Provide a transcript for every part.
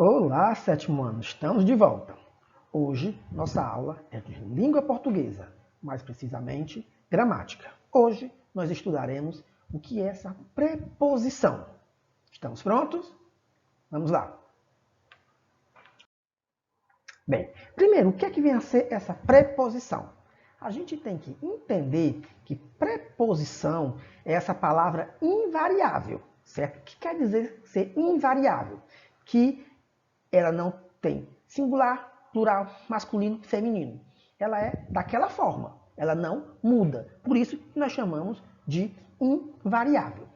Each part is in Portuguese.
Olá, sétimo ano, estamos de volta. Hoje, nossa aula é de língua portuguesa, mais precisamente, gramática. Hoje, nós estudaremos o que é essa preposição. Estamos prontos? Vamos lá. Bem, primeiro, o que é que vem a ser essa preposição? A gente tem que entender que preposição é essa palavra invariável, certo? O que quer dizer ser invariável? Que ela não tem singular, plural, masculino, feminino. Ela é daquela forma, ela não muda. Por isso que nós chamamos de invariável.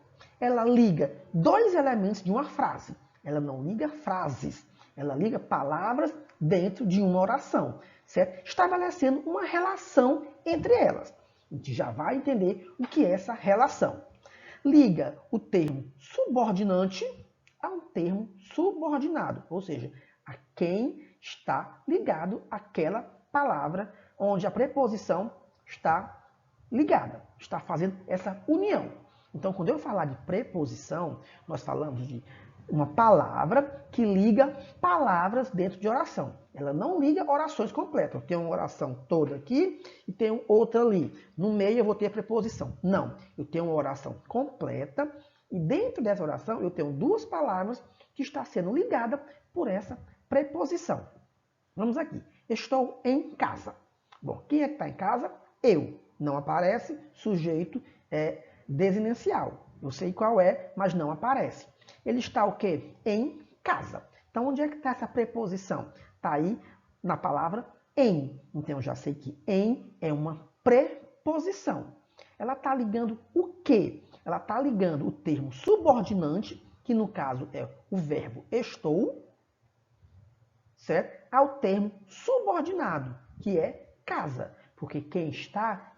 Ela liga dois elementos de uma frase. Ela não liga frases, ela liga palavras dentro de uma oração, certo? Estabelecendo uma relação entre elas. A gente já vai entender o que é essa relação. Liga o termo subordinante a um termo subordinado, ou seja, a quem está ligado àquela palavra onde a preposição está ligada, está fazendo essa união. Então, quando eu falar de preposição, nós falamos de uma palavra que liga palavras dentro de oração. Ela não liga orações completas. Eu tenho uma oração toda aqui e tenho outra ali. No meio eu vou ter a preposição. Não, eu tenho uma oração completa e dentro dessa oração eu tenho duas palavras que está sendo ligada por essa preposição. Vamos aqui. Estou em casa. Bom, quem é que está em casa? Eu. Não aparece, sujeito é desinencial. Eu sei qual é, mas não aparece. Ele está o quê? Em casa. Então, onde é que está essa preposição? Está aí na palavra em. Então, eu já sei que em é uma preposição. Ela está ligando o quê? Ela está ligando o termo subordinante, que no caso é o verbo estou, certo? Ao termo subordinado, que é casa. Porque quem está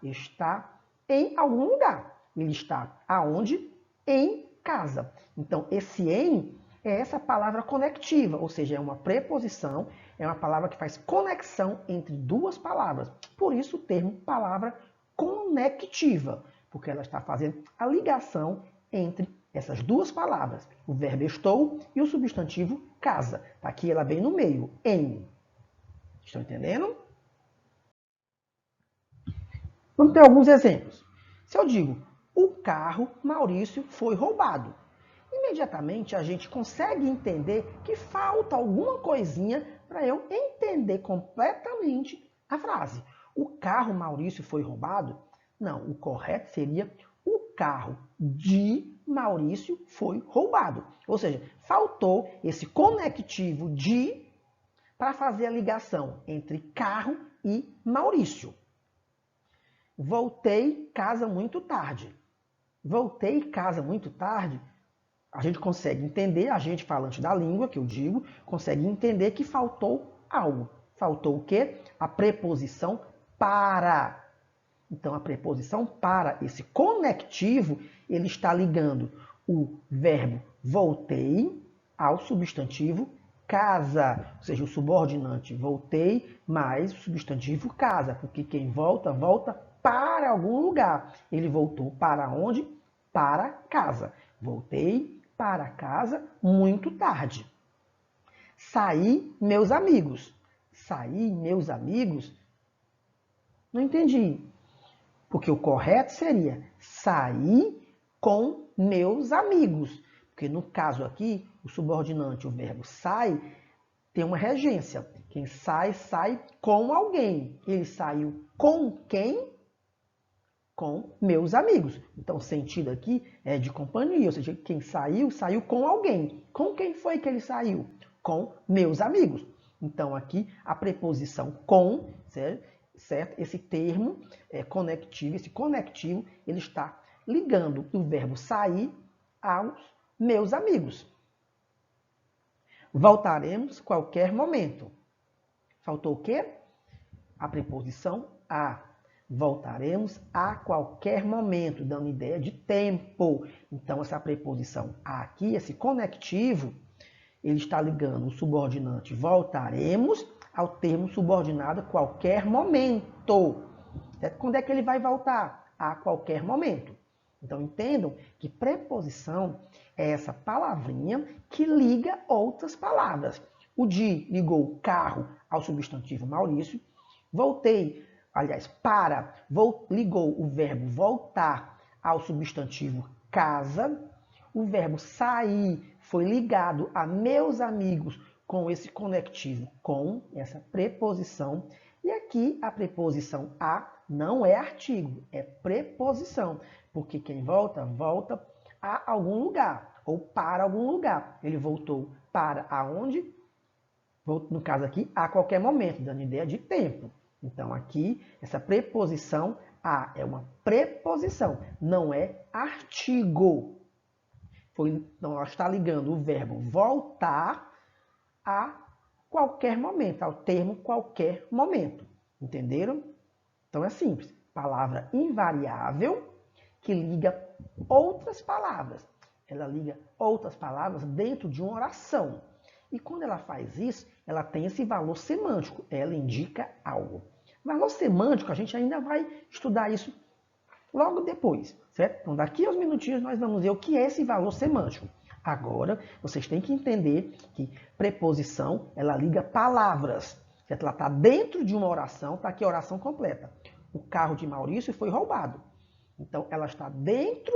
em algum lugar. Ele está aonde? Em casa. Então, esse em é essa palavra conectiva, ou seja, é uma preposição, é uma palavra que faz conexão entre duas palavras. Por isso o termo palavra conectiva, porque ela está fazendo a ligação entre essas duas palavras, o verbo estou e o substantivo casa. Aqui ela vem no meio, em. Estão entendendo? Vamos ter alguns exemplos. Se eu digo, o carro Maurício foi roubado, imediatamente a gente consegue entender que falta alguma coisinha para eu entender completamente a frase. O carro Maurício foi roubado? Não, o correto seria o carro de Maurício foi roubado. Ou seja, faltou esse conectivo de para fazer a ligação entre carro e Maurício. Voltei casa muito tarde. Voltei casa muito tarde. A gente consegue entender, a gente falante da língua, que eu digo, consegue entender que faltou algo. Faltou o quê? A preposição para. Então, a preposição para, esse conectivo, ele está ligando o verbo voltei ao substantivo casa. Ou seja, o subordinante voltei mais o substantivo casa. Porque quem volta, volta para algum lugar. Ele voltou para onde? Para casa. Voltei para casa muito tarde. Saí, meus amigos. Saí, meus amigos? Não entendi. Porque o correto seria sair com meus amigos. Porque no caso aqui, o subordinante, o verbo sai, tem uma regência. Quem sai, sai com alguém. Ele saiu com quem? Com meus amigos. Então, o sentido aqui é de companhia, ou seja, quem saiu, saiu com alguém. Com quem foi que ele saiu? Com meus amigos. Então, aqui, a preposição com, certo? Esse termo conectivo, esse conectivo, ele está ligando o verbo sair aos meus amigos. Voltaremos qualquer momento. Faltou o quê? A preposição a. Voltaremos a qualquer momento, dando ideia de tempo. Então, essa preposição a aqui, esse conectivo, ele está ligando o subordinante voltaremos ao termo subordinado qualquer momento. Quando é que ele vai voltar? A qualquer momento. Então, entendam que preposição é essa palavrinha que liga outras palavras. O de ligou carro ao substantivo Maurício. Voltei, aliás, ligou o verbo voltar ao substantivo casa. O verbo sair foi ligado a meus amigos com esse conectivo com, essa preposição. E aqui a preposição a não é artigo, é preposição. Porque quem volta, volta a algum lugar ou para algum lugar. Ele voltou para aonde? No caso aqui, a qualquer momento, dando ideia de tempo. Então aqui, essa preposição a é uma preposição, não é artigo. Então ela está ligando o verbo voltar a qualquer momento, ao termo qualquer momento. Entenderam? Então é simples. Palavra invariável que liga outras palavras. Ela liga outras palavras dentro de uma oração. E quando ela faz isso, ela tem esse valor semântico. Ela indica algo. Valor semântico, a gente ainda vai estudar isso logo depois, certo? Então, daqui a uns minutinhos, nós vamos ver o que é esse valor semântico. Agora, vocês têm que entender que preposição, ela liga palavras. Certo? Ela está dentro de uma oração, está aqui a oração completa. O carro de Maurício foi roubado. Então, ela está dentro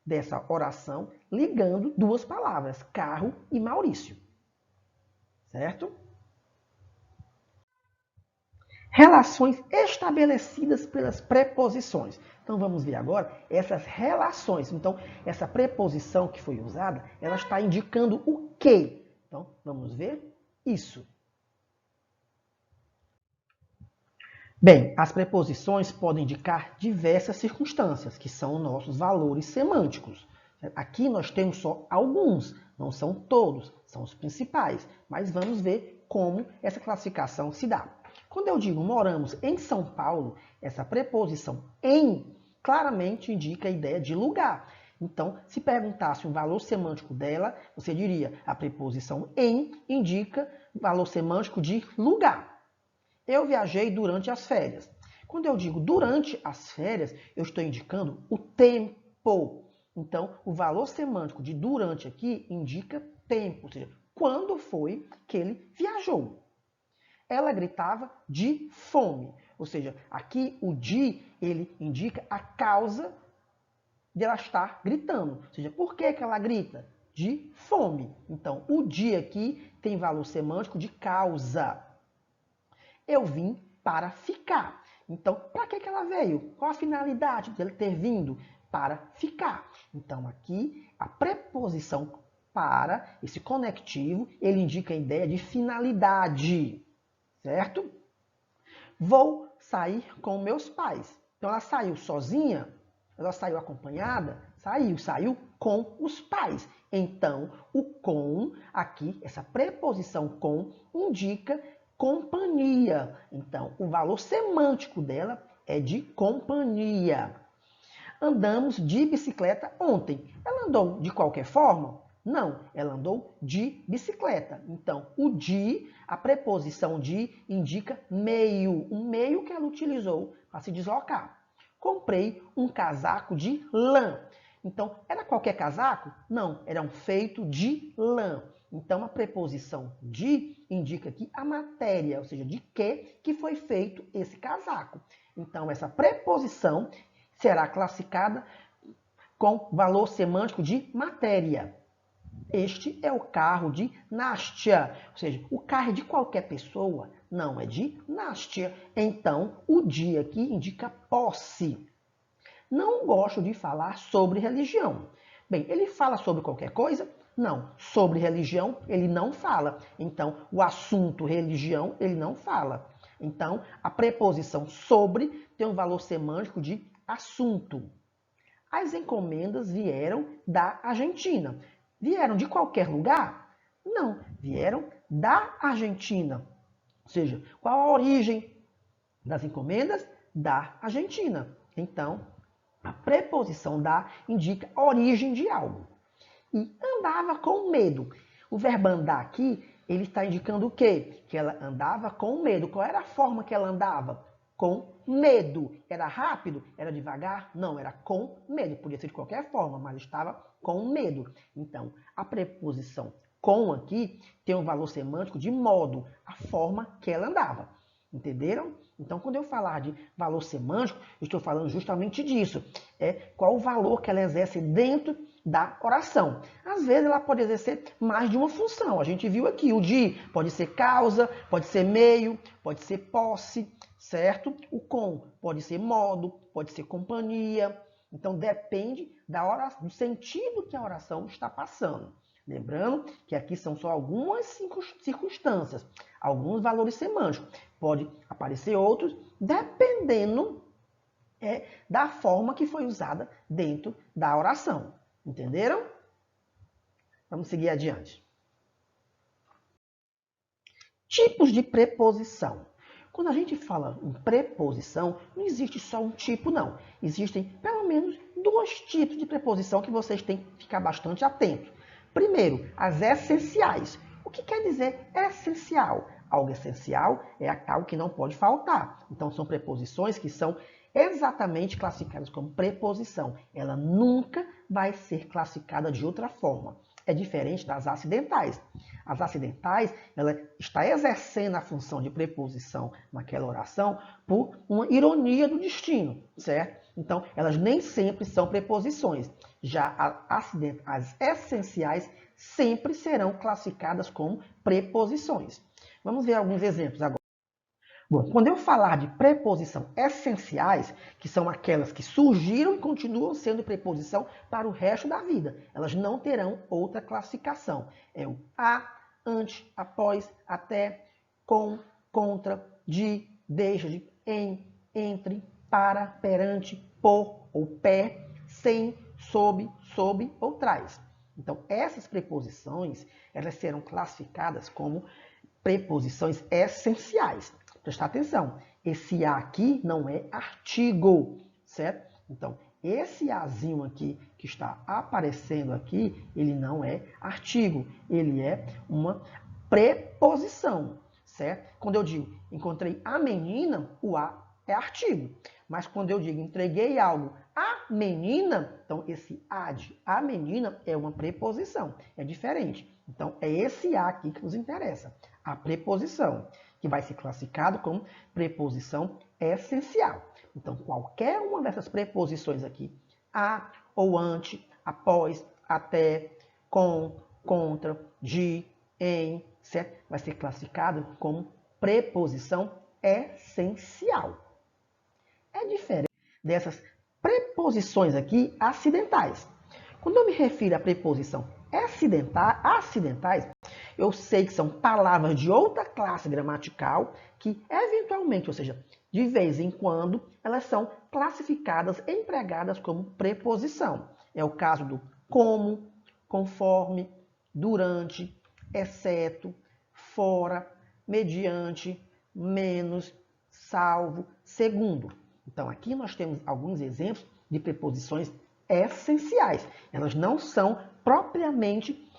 dessa oração, ligando duas palavras, carro e Maurício. Certo? Relações estabelecidas pelas preposições. Então, vamos ver agora essas relações. Então, essa preposição que foi usada, ela está indicando o quê? Então, vamos ver isso. Bem, as preposições podem indicar diversas circunstâncias, que são nossos valores semânticos. Aqui nós temos só alguns, não são todos, são os principais. Mas vamos ver como essa classificação se dá. Quando eu digo moramos em São Paulo, essa preposição em claramente indica a ideia de lugar. Então, se perguntasse o valor semântico dela, você diria a preposição em indica valor semântico de lugar. Eu viajei durante as férias. Quando eu digo durante as férias, eu estou indicando o tempo. Então, o valor semântico de durante aqui indica tempo, ou seja, quando foi que ele viajou. Ela gritava de fome. Ou seja, aqui o de, ele indica a causa de ela estar gritando. Ou seja, por que ela grita? De fome. Então, o de aqui tem valor semântico de causa. Eu vim para ficar. Então, para que ela veio? Qual a finalidade dele ter vindo? Para ficar. Então, aqui, a preposição para, esse conectivo, ele indica a ideia de finalidade. Certo? Vou sair com meus pais. Então, ela saiu sozinha? Ela saiu acompanhada? Saiu com os pais. Então, o com, aqui, essa preposição com, indica companhia. Então, o valor semântico dela é de companhia. Andamos de bicicleta ontem. Ela andou de qualquer forma? Não, ela andou de bicicleta. Então, o de, a preposição de, indica meio, um meio que ela utilizou para se deslocar. Comprei um casaco de lã. Então, era qualquer casaco? Não, era um feito de lã. Então, a preposição de indica aqui a matéria, ou seja, de que foi feito esse casaco. Então, essa preposição será classificada com valor semântico de matéria. Este é o carro de Nástia. Ou seja, o carro é de qualquer pessoa? Não, é de Nástia. Então, o de aqui indica posse. Não gosto de falar sobre religião. Bem, ele fala sobre qualquer coisa? Não, sobre religião ele não fala. Então, o assunto religião ele não fala. Então, a preposição sobre tem um valor semântico de assunto. As encomendas vieram da Argentina. Vieram de qualquer lugar? Não, vieram da Argentina. Ou seja, qual a origem das encomendas? Da Argentina. Então, a preposição da indica a origem de algo. E andava com medo. O verbo andar aqui, ele está indicando o quê? Que ela andava com medo. Qual era a forma que ela andava? com medo. Era rápido? Era devagar? Não, era com medo. Podia ser de qualquer forma, mas estava com medo. Então, a preposição com aqui tem um valor semântico de modo, a forma que ela andava. Entenderam? Então, quando eu falar de valor semântico, eu estou falando justamente disso. Qual o valor que ela exerce dentro da oração. Às vezes ela pode exercer mais de uma função. A gente viu aqui, o de pode ser causa, pode ser meio, pode ser posse, certo? O com pode ser modo, pode ser companhia. Então depende do sentido que a oração está passando. Lembrando que aqui são só algumas circunstâncias, alguns valores semânticos. Pode aparecer outros, dependendo da forma que foi usada dentro da oração. Entenderam? Vamos seguir adiante. Tipos de preposição. Quando a gente fala em preposição, não existe só um tipo, não. Existem pelo menos 2 tipos de preposição que vocês têm que ficar bastante atentos. Primeiro, as essenciais. O que quer dizer essencial? Algo essencial é algo que não pode faltar. Então, são preposições que são exatamente classificadas como preposição. Ela nunca vai ser classificada de outra forma. É diferente das acidentais. As acidentais, ela está exercendo a função de preposição naquela oração por uma ironia do destino, certo? Então, elas nem sempre são preposições. Já as essenciais sempre serão classificadas como preposições. Vamos ver alguns exemplos agora. Bom, quando eu falar de preposição essenciais, que são aquelas que surgiram e continuam sendo preposição para o resto da vida, elas não terão outra classificação. É o a, antes, após, até, com, contra, de, desde, em, entre, para, perante, por ou pé, sem, sob, sob ou trás. Então, essas preposições, elas serão classificadas como preposições essenciais. Prestar atenção, esse a aqui não é artigo, certo? Então, esse azinho aqui que está aparecendo aqui, ele não é artigo, ele é uma preposição, certo? Quando eu digo encontrei a menina, o a é artigo. Mas quando eu digo entreguei algo à menina, então esse a menina é uma preposição, é diferente. Então, é esse a aqui que nos interessa, a preposição, que vai ser classificado como preposição essencial. Então, qualquer uma dessas preposições aqui, a ou ante, após, até, com, contra, de, em, certo? Vai ser classificado como preposição essencial. É diferente dessas preposições aqui acidentais. Quando eu me refiro à preposição acidentais, eu sei que são palavras de outra classe gramatical que, eventualmente, ou seja, de vez em quando, elas são classificadas, empregadas como preposição. É o caso do como, conforme, durante, exceto, fora, mediante, menos, salvo, segundo. Então, aqui nós temos alguns exemplos de preposições essenciais. Elas não são propriamente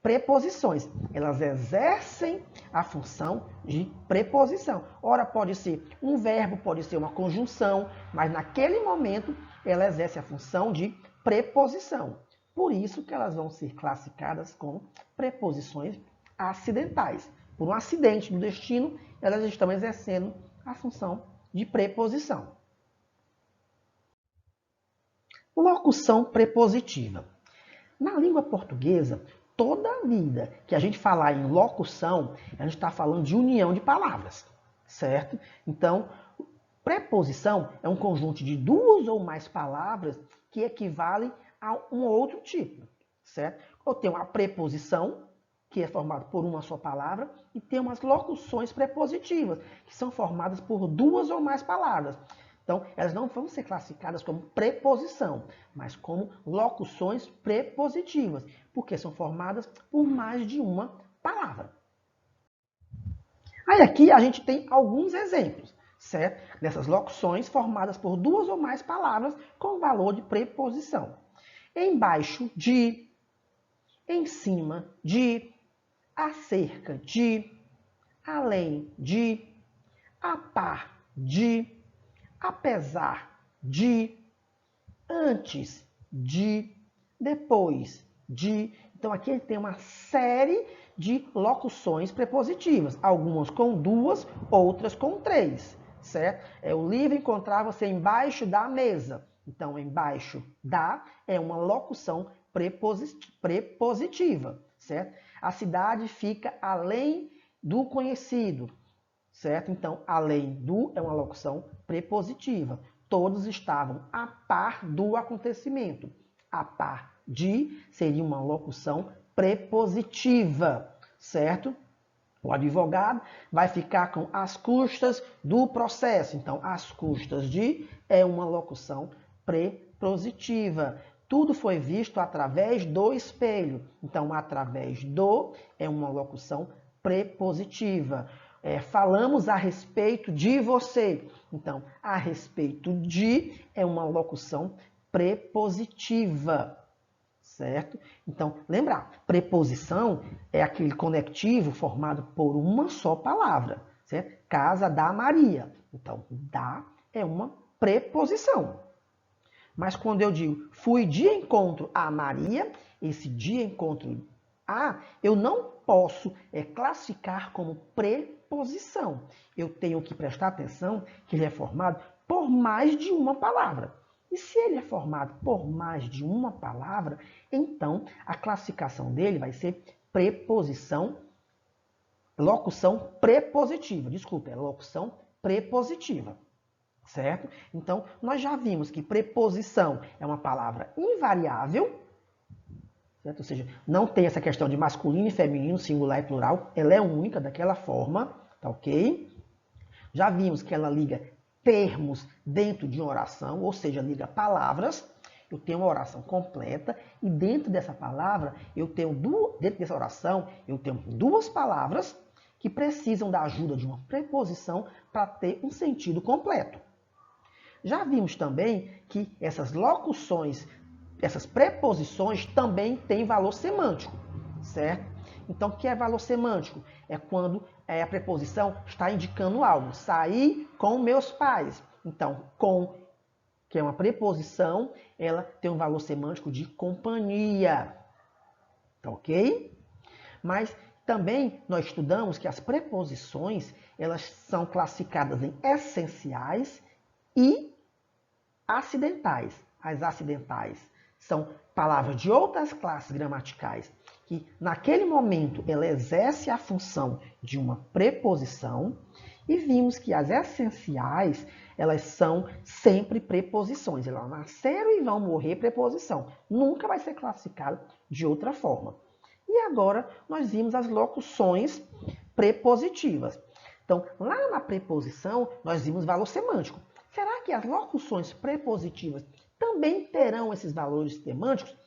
preposições. Elas exercem a função de preposição. Ora, pode ser um verbo, pode ser uma conjunção, mas naquele momento ela exerce a função de preposição. Por isso que elas vão ser classificadas como preposições acidentais. Por um acidente do destino, elas estão exercendo a função de preposição. Locução prepositiva. Na língua portuguesa, toda vida que a gente falar em locução, a gente está falando de união de palavras, certo? Então, preposição é um conjunto de 2 ou mais palavras que equivalem a um outro tipo, certo? Eu tenho a preposição, que é formada por uma só palavra, e tem umas locuções prepositivas, que são formadas por 2 ou mais palavras. Então, elas não vão ser classificadas como preposição, mas como locuções prepositivas, porque são formadas por mais de uma palavra. Aí aqui a gente tem alguns exemplos, certo? Dessas locuções formadas por 2 ou mais palavras com valor de preposição. Embaixo de, em cima de, acerca de, além de, a par de, apesar de, antes de, depois de. Então, aqui tem uma série de locuções prepositivas, algumas com 2, outras com 3, certo? O livro encontrava-se embaixo da mesa. Então, embaixo da é uma locução prepositiva, certo? A cidade fica além do conhecido, certo? Então, além do é uma locução prepositiva. Todos estavam a par do acontecimento. A par de seria uma locução prepositiva, certo? O advogado vai ficar com as custas do processo. Então, as custas de é uma locução prepositiva. Tudo foi visto através do espelho. Então, através do é uma locução prepositiva. Falamos a respeito de você. Então, a respeito de é uma locução prepositiva, certo? Então, lembrar, preposição é aquele conectivo formado por uma só palavra, certo? Casa da Maria. Então, da é uma preposição. Mas quando eu digo fui de encontro a Maria, esse de encontro a, eu não posso classificar como preposição. Eu tenho que prestar atenção que ele é formado por mais de uma palavra. E se ele é formado por mais de uma palavra, então a classificação dele vai ser preposição, locução prepositiva. Desculpa, é locução prepositiva. Certo? Então, nós já vimos que preposição é uma palavra invariável, certo? Ou seja, não tem essa questão de masculino e feminino, singular e plural, ela é única daquela forma, tá ok? Já vimos que ela liga termos dentro de uma oração, ou seja, liga palavras. Eu tenho uma oração completa e dentro dessa palavra, dentro dessa oração, eu tenho duas palavras que precisam da ajuda de uma preposição para ter um sentido completo. Já vimos também que essas locuções, essas preposições também têm valor semântico, certo? Então, o que é valor semântico? É quando a preposição está indicando algo. Saí com meus pais. Então, com, que é uma preposição, ela tem um valor semântico de companhia. Tá ok? Mas também nós estudamos que as preposições, elas são classificadas em essenciais e acidentais. As acidentais são palavras de outras classes gramaticais que, naquele momento, ela exerce a função de uma preposição. E vimos que as essenciais, elas são sempre preposições. Elas nasceram e vão morrer preposição. Nunca vai ser classificado de outra forma. E agora, nós vimos as locuções prepositivas. Então, lá na preposição, nós vimos valor semântico. Será que as locuções prepositivas também terão esses valores semânticos?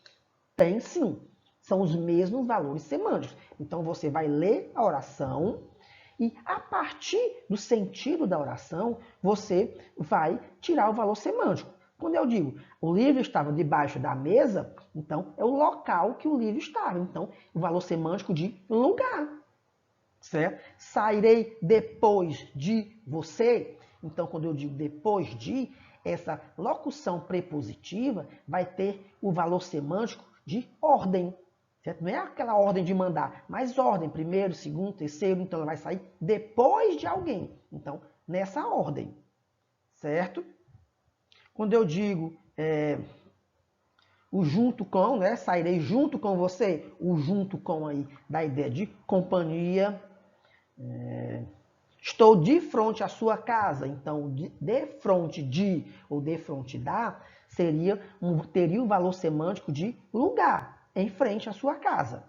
Tem sim. São os mesmos valores semânticos. Então, você vai ler a oração e, a partir do sentido da oração, você vai tirar o valor semântico. Quando eu digo o livro estava debaixo da mesa, então é o local que o livro estava. Então, o valor semântico de lugar. Certo? Sairei depois de você. Então, quando eu digo depois de, essa locução prepositiva vai ter o valor semântico de ordem. Certo? Não é aquela ordem de mandar, mas ordem, primeiro, segundo, terceiro, então ela vai sair depois de alguém. Então, nessa ordem. Certo? Quando eu digo o junto com, né? Sairei junto com você, o junto com aí da ideia de companhia. Estou de frente à sua casa, então de frente de ou de frente da teria o valor semântico de lugar, em frente à sua casa.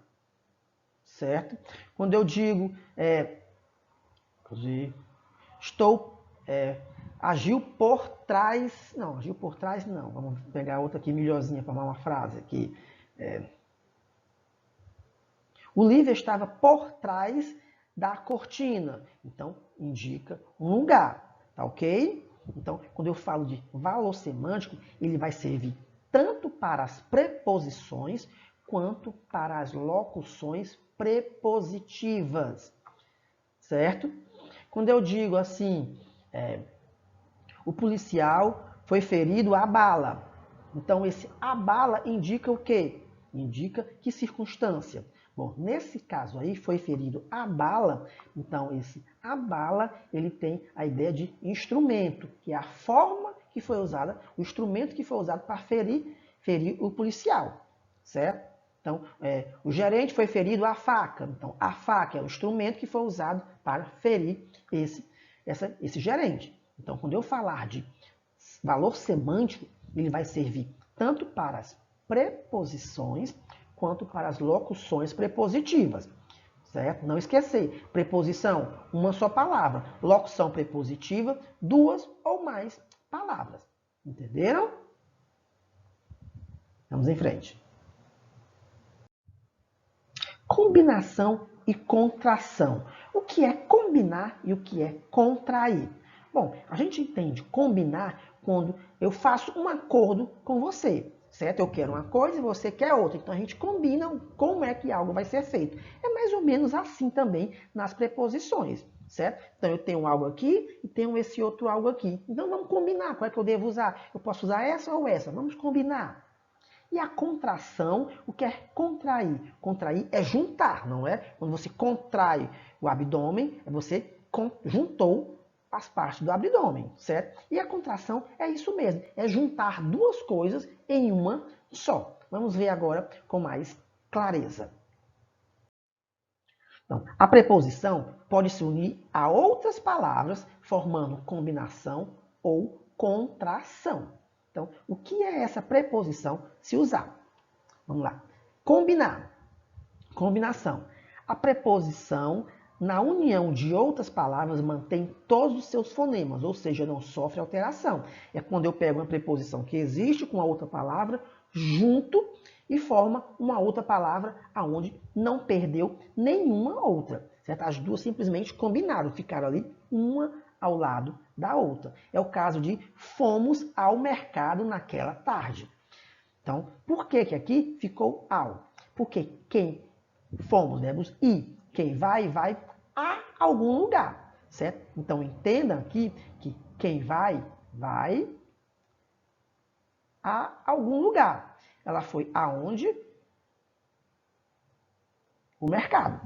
Certo? Quando eu digo agiu por trás, não, agiu por trás não, vamos pegar outra aqui melhorzinha para formar uma frase aqui. O livro estava por trás da cortina. Então, indica um lugar, tá ok? Então, quando eu falo de valor semântico, ele vai servir tanto para as preposições quanto para as locuções prepositivas, certo? Quando eu digo assim, O policial foi ferido à bala. Então, esse a bala indica o quê? Indica que circunstância. Bom, nesse caso aí, foi ferido a bala, então esse a bala, ele tem a ideia de instrumento, que é a forma que foi usada, o instrumento que foi usado para ferir o policial, certo? Então, o gerente foi ferido à faca, então a faca é o instrumento que foi usado para ferir esse gerente. Então, quando eu falar de valor semântico, ele vai servir tanto para as preposições quanto para as locuções prepositivas, certo? Não esquecer, preposição, uma só palavra. Locução prepositiva, duas ou mais palavras. Entenderam? Vamos em frente. Combinação e contração. O que é combinar e o que é contrair? Bom, a gente entende combinar quando eu faço um acordo com você, certo? Eu quero uma coisa e você quer outra. Então a gente combina como é que algo vai ser feito. É mais ou menos assim também nas preposições, certo? Então eu tenho algo aqui e tenho esse outro algo aqui. Então vamos combinar qual é que eu devo usar. Eu posso usar essa ou essa. Vamos combinar. E a contração, o que é contrair? Contrair é juntar, não é? Quando você contrai o abdômen, você juntou as partes do abdômen, certo? E a contração é isso mesmo, é juntar duas coisas em uma só. Vamos ver agora com mais clareza. Então, a preposição pode se unir a outras palavras, formando combinação ou contração. Então, o que é essa preposição se usar? Vamos lá. Combinar. Combinação. A preposição, na união de outras palavras, mantém todos os seus fonemas, ou seja, não sofre alteração. É quando eu pego uma preposição que existe com a outra palavra, junto e forma uma outra palavra aonde não perdeu nenhuma outra. Certo? As duas simplesmente combinaram, ficaram ali uma ao lado da outra. É o caso de fomos ao mercado naquela tarde. Então, por que aqui ficou ao? Porque quem fomos, devemos ir. Quem vai, vai a algum lugar, certo? Então, entenda aqui que quem vai, vai a algum lugar. Ela foi aonde? O mercado.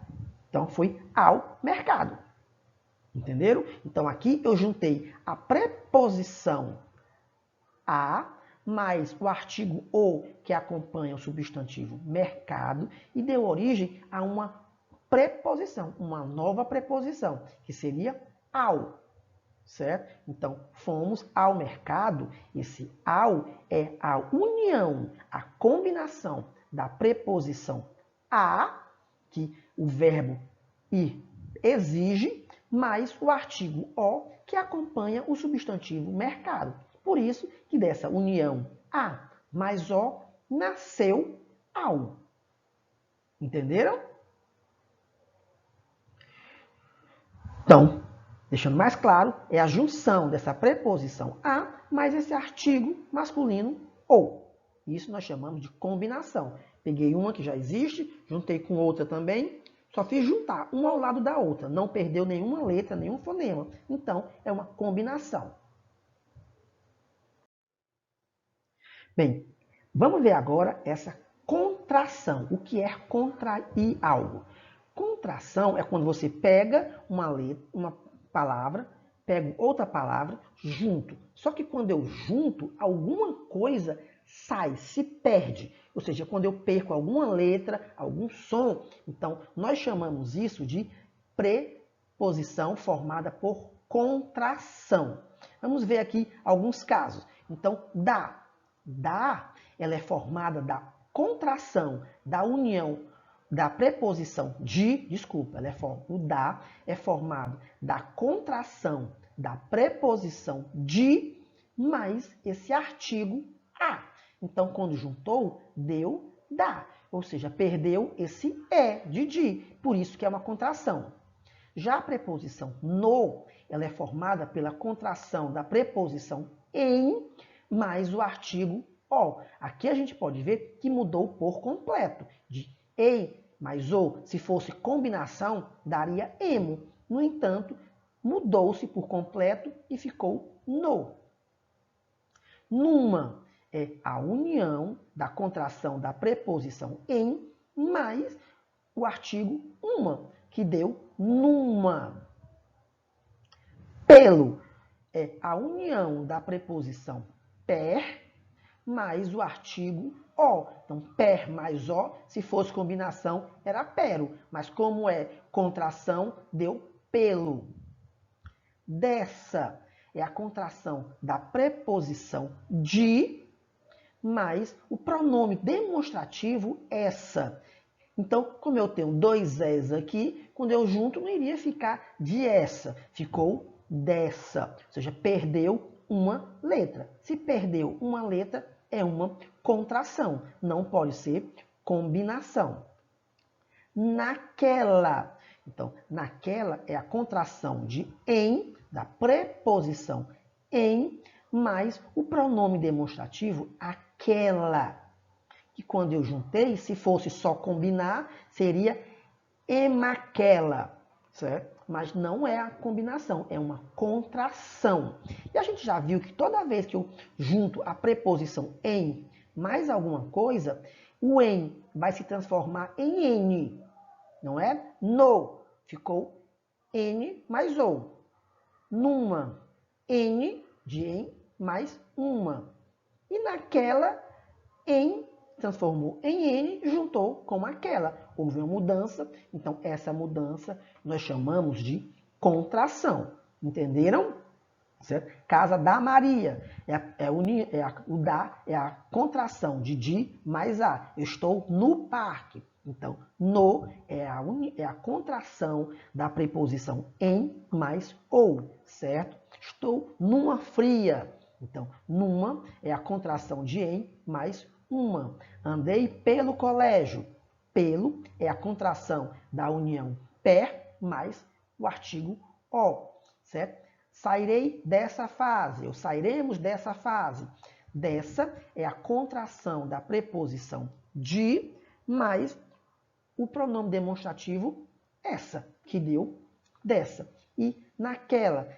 Então, foi ao mercado. Entenderam? Então, aqui eu juntei a preposição a mais o artigo o, que acompanha o substantivo mercado, e deu origem a uma preposição, uma nova preposição, que seria ao. Certo? Então, fomos ao mercado. Esse ao é a união, a combinação da preposição a, que o verbo ir exige, mais o artigo o, que acompanha o substantivo mercado. Por isso que dessa união a mais o nasceu ao. Entenderam? Então, deixando mais claro, é a junção dessa preposição a mais esse artigo masculino ou. Isso nós chamamos de combinação. Peguei uma que já existe, juntei com outra também, só fiz juntar uma ao lado da outra. Não perdeu nenhuma letra, nenhum fonema. Então, é uma combinação. Bem, vamos ver agora essa contração. O que é contrair algo? Contração é quando você pega uma letra, uma palavra, pego outra palavra, junto. Só que quando eu junto, alguma coisa sai, se perde. Ou seja, quando eu perco alguma letra, algum som, então nós chamamos isso de preposição formada por contração. Vamos ver aqui alguns casos. Então, dá. Dá, ela é formada da contração, da união da preposição o da é formado da contração da preposição de mais esse artigo a. Então, quando juntou, deu dá. Ou seja, perdeu esse de. Por isso que é uma contração. Já a preposição no, ela é formada pela contração da preposição em mais o artigo o. Aqui a gente pode ver que mudou por completo. De em mais o, se fosse combinação, daria emo. No entanto, mudou-se por completo e ficou no. Numa é a união da contração da preposição em mais o artigo uma, que deu numa. Pelo é a união da preposição per mais o artigo o. Então, per mais o, se fosse combinação, era pero. Mas como é contração, deu pelo. Dessa é a contração da preposição de mais o pronome demonstrativo essa. Então, como eu tenho dois es aqui, quando eu junto não iria ficar de essa, ficou dessa. Ou seja, perdeu uma letra. Se perdeu uma letra, é uma contração. Não pode ser combinação. Naquela. Então, naquela é a contração de em, da preposição em, mais o pronome demonstrativo aquela. Que quando eu juntei, se fosse só combinar, seria emaquela, certo? Mas não é a combinação, é uma contração. E a gente já viu que toda vez que eu junto a preposição em mais alguma coisa, o em vai se transformar em n, não é? No, ficou n mais ou. Numa, n de em mais uma. E naquela, em transformou em n, juntou com aquela. Houve uma mudança, então essa mudança nós chamamos de contração. Entenderam? Certo? Casa da Maria. É a contração de mais a. Eu estou no parque. Então, no é a contração da preposição em mais ou, certo? Estou numa fria. Então, numa é a contração de em mais uma. Andei pelo colégio. Pelo é a contração da união per mais o artigo o, certo? Sairei dessa fase, ou sairemos dessa fase. Dessa é a contração da preposição de mais o pronome demonstrativo essa, que deu dessa. E naquela,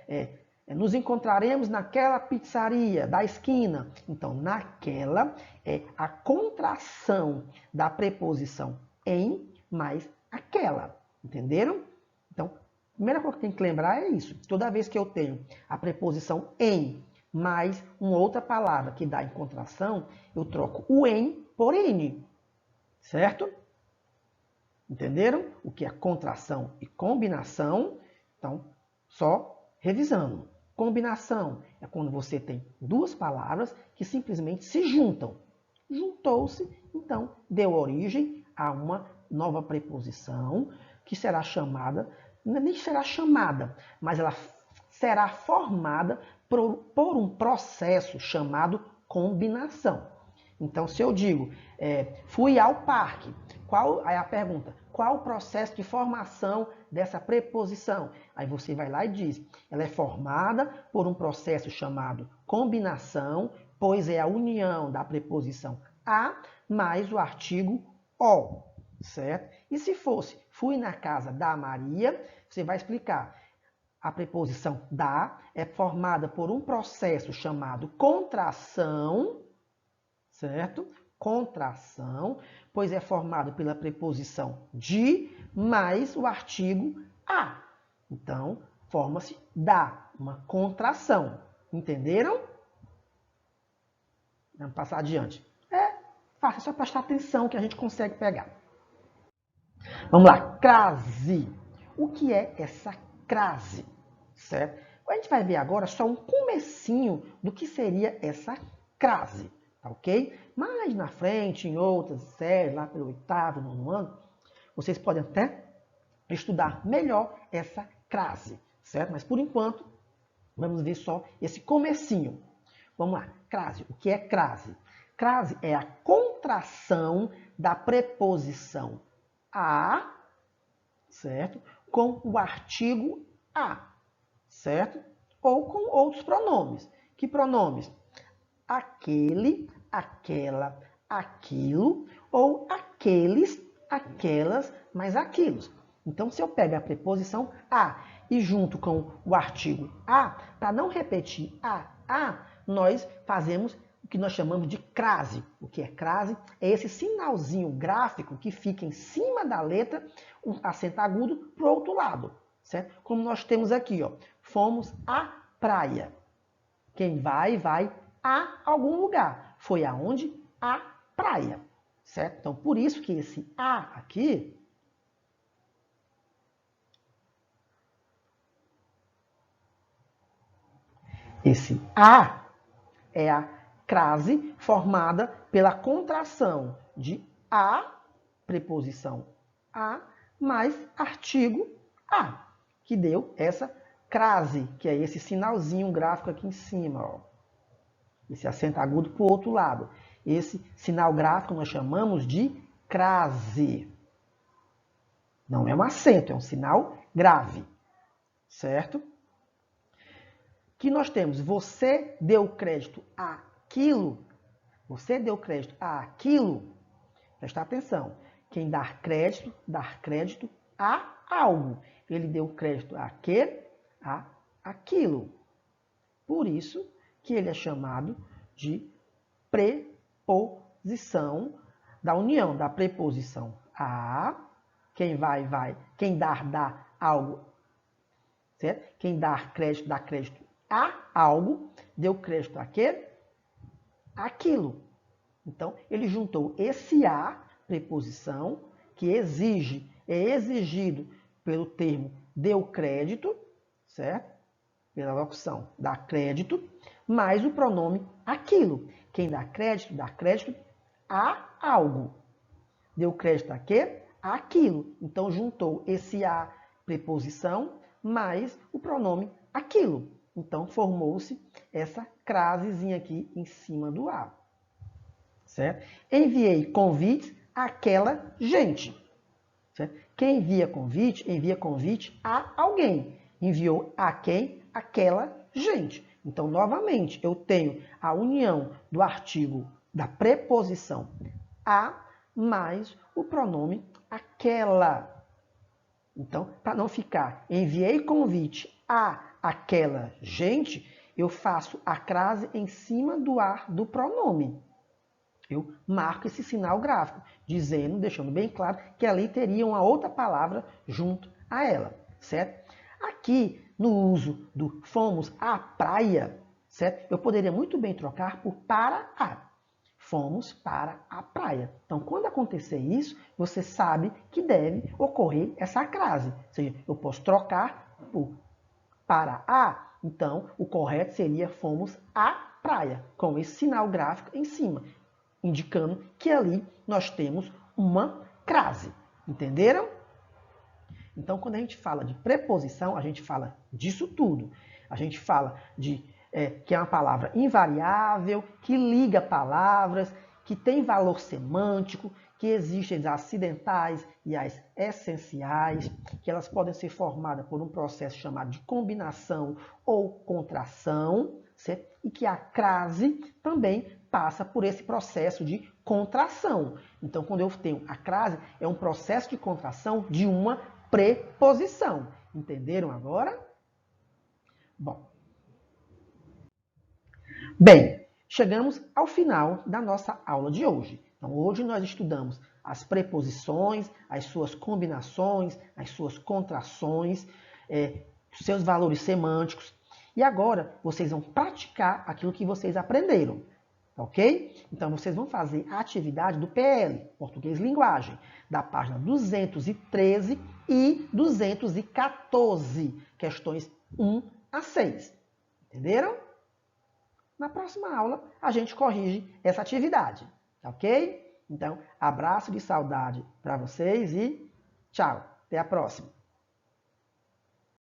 nos encontraremos naquela pizzaria da esquina. Então, naquela é a contração da preposição em mais aquela. Entenderam? Então, a primeira coisa que tem que lembrar é isso. Toda vez que eu tenho a preposição em mais uma outra palavra que dá em contração, eu troco o em por n. Certo? Entenderam o que é contração e combinação? Então, só revisando. Combinação é quando você tem duas palavras que simplesmente se juntam. Juntou-se, então deu origem a uma nova preposição que será chamada, nem será chamada, mas ela será formada por um processo chamado combinação. Então, se eu digo, fui ao parque, aí a pergunta, qual o processo de formação dessa preposição? Aí você vai lá e diz, ela é formada por um processo chamado combinação, pois é a união da preposição a mais o artigo o, certo? E se fosse, fui na casa da Maria, você vai explicar, a preposição da é formada por um processo chamado contração, certo? Contração, pois é formado pela preposição de mais o artigo a. Então, forma-se da, uma contração. Entenderam? Vamos passar adiante. É fácil, é só prestar atenção que a gente consegue pegar. Vamos lá, crase. O que é essa crase? Certo? A gente vai ver agora só um comecinho do que seria essa crase. Tá ok? Mais na frente, em outras séries, lá pelo 8º, 9º ano, vocês podem até estudar melhor essa crase, certo? Mas por enquanto, vamos ver só esse comecinho. Vamos lá, crase. O que é crase? Crase é a contração da preposição a, certo? Com o artigo a, certo? Ou com outros pronomes. Que pronomes? Aquele, aquela, aquilo, ou aqueles, aquelas, mais aquilos. Então, se eu pego a preposição a e junto com o artigo a, para não repetir a, nós fazemos o que nós chamamos de crase. O que é crase? É esse sinalzinho gráfico que fica em cima da letra, o acento agudo, para o outro lado. Certo? Como nós temos aqui, ó, fomos à praia. Quem vai, vai a algum lugar. Foi aonde? À praia. Certo? Então, por isso que esse a aqui esse a é a crase formada pela contração de a, preposição a, mais artigo a, que deu essa crase, que é esse sinalzinho gráfico aqui em cima, ó. Esse acento agudo para o outro lado. Esse sinal gráfico nós chamamos de crase. Não é um acento, é um sinal grave. Certo? Que nós temos, você deu crédito àquilo. Você deu crédito àquilo. Presta atenção. Quem dá crédito a algo. Ele deu crédito àquilo. Por isso que ele é chamado de preposição da união da preposição a, quem vai, vai, quem dá algo, certo? Quem dá crédito a algo, deu crédito a quê? Aquilo. Então, ele juntou esse a, preposição, que é exigido pelo termo deu crédito, certo? Pela locução dá crédito, mais o pronome aquilo. Quem dá crédito a algo. Deu crédito a quê? Aquilo. Então, juntou esse a, preposição, mais o pronome aquilo. Então, formou-se essa crasezinha aqui em cima do a. Certo? Enviei convite àquela gente. Certo? Quem envia convite a alguém. Enviou a quem? Aquela gente. Então, novamente, eu tenho a união do artigo da preposição a mais o pronome aquela. Então, para não ficar enviei convite a aquela gente, eu faço a crase em cima do a do pronome. Eu marco esse sinal gráfico, dizendo, deixando bem claro que ali teria uma outra palavra junto a ela, certo? Aqui, no uso do fomos à praia, certo? Eu poderia muito bem trocar por para a. Fomos para a praia. Então, quando acontecer isso, você sabe que deve ocorrer essa crase. Ou seja, eu posso trocar por para a. Então, o correto seria fomos à praia, com esse sinal gráfico em cima, indicando que ali nós temos uma crase. Entenderam? Então, quando a gente fala de preposição, a gente fala disso tudo. A gente fala de que é uma palavra invariável, que liga palavras, que tem valor semântico, que existem as acidentais e as essenciais, que elas podem ser formadas por um processo chamado de combinação ou contração, certo? E que a crase também passa por esse processo de contração. Então, quando eu tenho a crase, é um processo de contração de uma preposição. Entenderam agora? Bem, chegamos ao final da nossa aula de hoje. Então, hoje nós estudamos as preposições, as suas combinações, as suas contrações, seus valores semânticos. E agora vocês vão praticar aquilo que vocês aprenderam, ok? Então, vocês vão fazer a atividade do PL, Português Linguagem, da página 213 e 214, questões 1 a 6. Entenderam? Na próxima aula, a gente corrige essa atividade, ok? Então, abraço de saudade para vocês e tchau. Até a próxima.